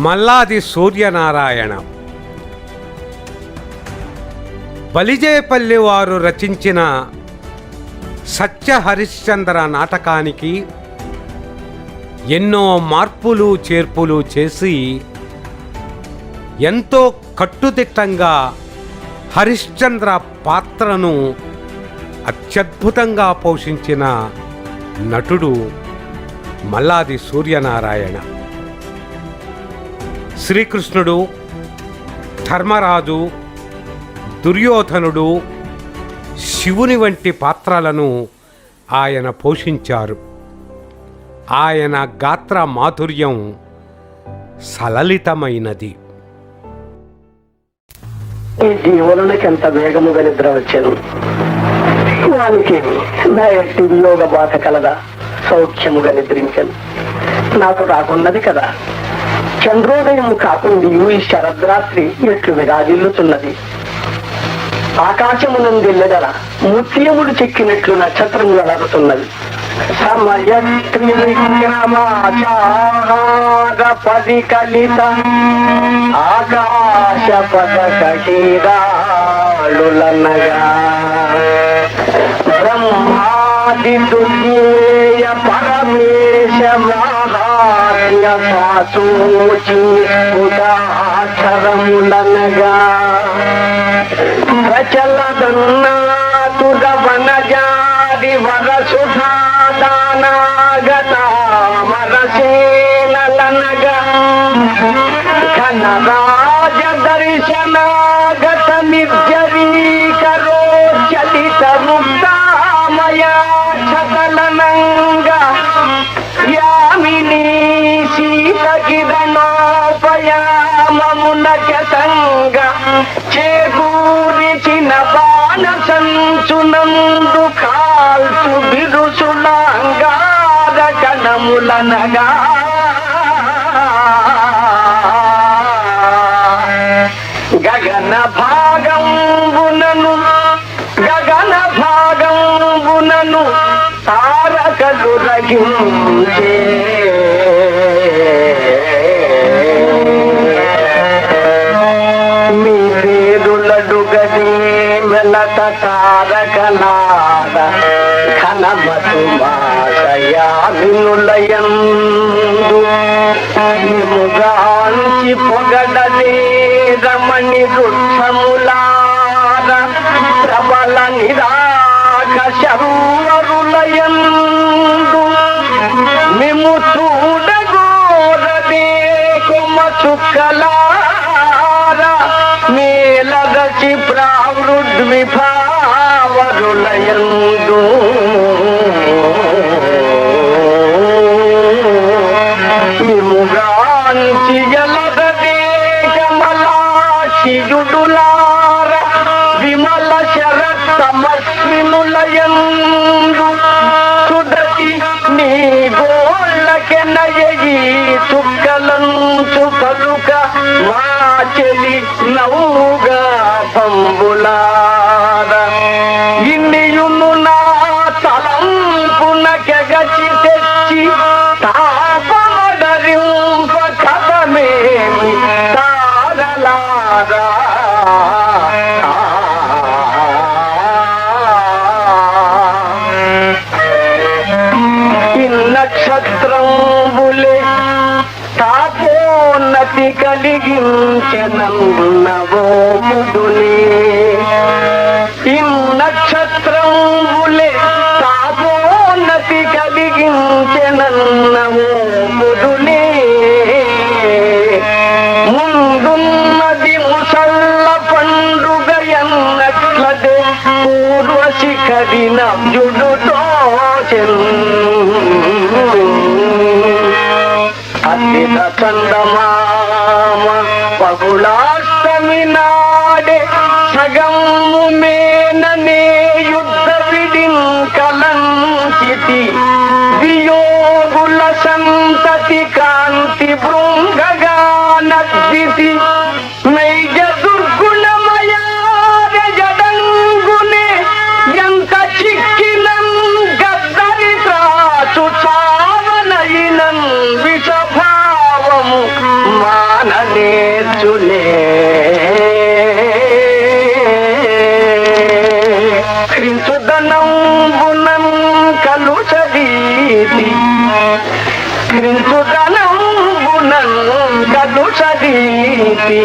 మల్లాది సూర్యనారాయణ. బలిజేపల్లి వారు రచించిన సత్య హరిశ్చంద్ర నాటకానికి ఎన్నో మార్పులు చేర్పులు చేసి ఎంతో కట్టుదిట్టంగా హరిశ్చంద్ర పాత్రను అత్యద్భుతంగా పోషించిన నటుడు మల్లాది సూర్యనారాయణ. శ్రీకృష్ణుడు, ధర్మరాజు, దుర్యోధనుడు, శివుని వంటి పాత్రలను ఆయన పోషించారు. ఆయన గాత్ర మాధుర్యం సలలితమైనది. ఈ జీవనునికి ఎంత వేగముగా నిద్ర వచ్చాను. వానికి నా ఎట్టి వియోగ బాధ కలదా? సౌఖ్యముగా నిద్రించాను. నాకు రాకున్నది కదా. చంద్రోదయం కాకుండా ఈ శరద్రాత్రి ఎట్లు విరాజిల్లుతున్నది. ఆకాశమునందెల్లగల ముత్యముడు చెక్కినట్లు నక్షత్రం వెలరుతున్నది. సమయత్రిమాచారపది కలిత ఆకాశ పదకీరాళులనగా బ్రహ్మాది దుర్యేయ పరమేశ మహాత్మ్య సాసూచి ఉదాక్షరములనగా ప్రచలదన్నాతుగవనజాది వరసుధాదానాగతామరసేనలనగా ఘనరాజ దర్శనాగత నిర్జరీకరో చలిత ముక్తామయా చకలనంగా యామినీ శీతకిరణోపయామమునక చేకూరిచిన బాణ సంచునందు కాల్చు బిరుసులాంగార కణములనగా గగన భాగంబునను తారకలు రగించే మెలత తారకనాద ఘనమతు మాసయామినులయందు నిముగాంచి పొగడలే రమణి వృక్షములార ప్రబల నిరాకశరులయందు మిము చూడగోరదే కొమ్మ చుక్కలార మేలదచి ప్రావృద్విభావరులయందు విముగాంచి జలదదే కమలాక్షియుడులార విమల శరత్తమస్వినులయందు సుదతి నీ గోళ్ళకెనయీ చుక్కలంచు పలుక మా చెలి నవ్వుగా పంబులార ఇన్నియును నా తలంపునకెగచి తెచ్చి తాపమడరింప కథమేమి తారలారా నక్షత్రంబులే తాపోన్నతి కలిగించనన్నవోముదులే ఈ నక్షత్రంబులే తాపోన్నతి కలిగించనన్నవోముదులే ముందున్నది ముసల్ల పండుగ ఎన్నట్లదే పూర్వశిఖరి నవ్యుడుతో అద్దిత చందమామ పగుళాష్టమి నాడే సగము మేననే యుద్ధ విడిన్ కలంచితి వియోగుల సంతతి కాంతి భృంగగా నద్దితి నైజ దుర్గుణమయార జడంగునే ఎంత చిక్కినం గద్దరి త్రాచు చావనయినం విషభావము మా నేర్చులే క్రించుదనంబునం కలుషదీతి క్రించుదనంబునం కలుషదీతి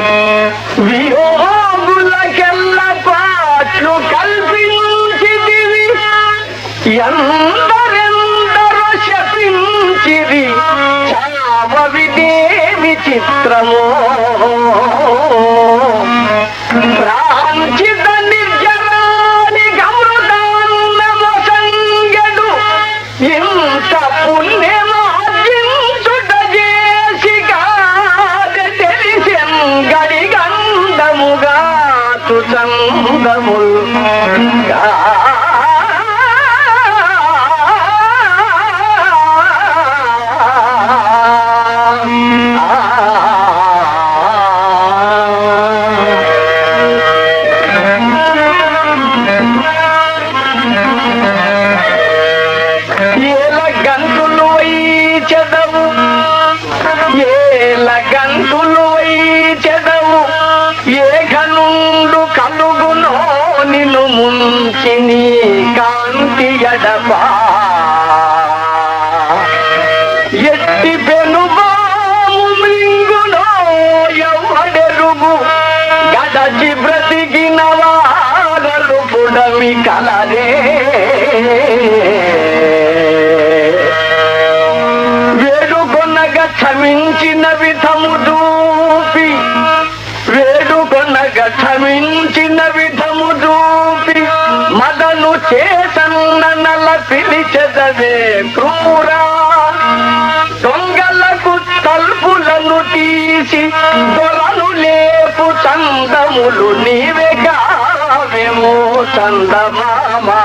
వియోగులకెల్ల పాట్లు కల్పించిదివి ఎందరెందరో శపించిరి చావవిదేవి చిత్రమో ప్రాంచిత నిర్జరాని గమృదాన్నము సంగడు ఇంత పుణ్యమార్జించుట చేసి కాద తెలిసెం గడి గంధముగా చందముల్ ముంచిని కాంతి ఎడబా ఎట్టి పెనుబాము మృంగులో ఎవడెరుగు గడచి బ్రతికిన వారలు పుడమి కలరే వేడుకొనగా క్షమించిన విధము దూపి వేడుకొనగా క్షమించిన విధము దూపి మదను చేసన్న నల పిలిచెదవే క్రూరా దొంగలకు తలుపులను తీసి దొరను లేపు చందములు నీవే కావేమో చందమామా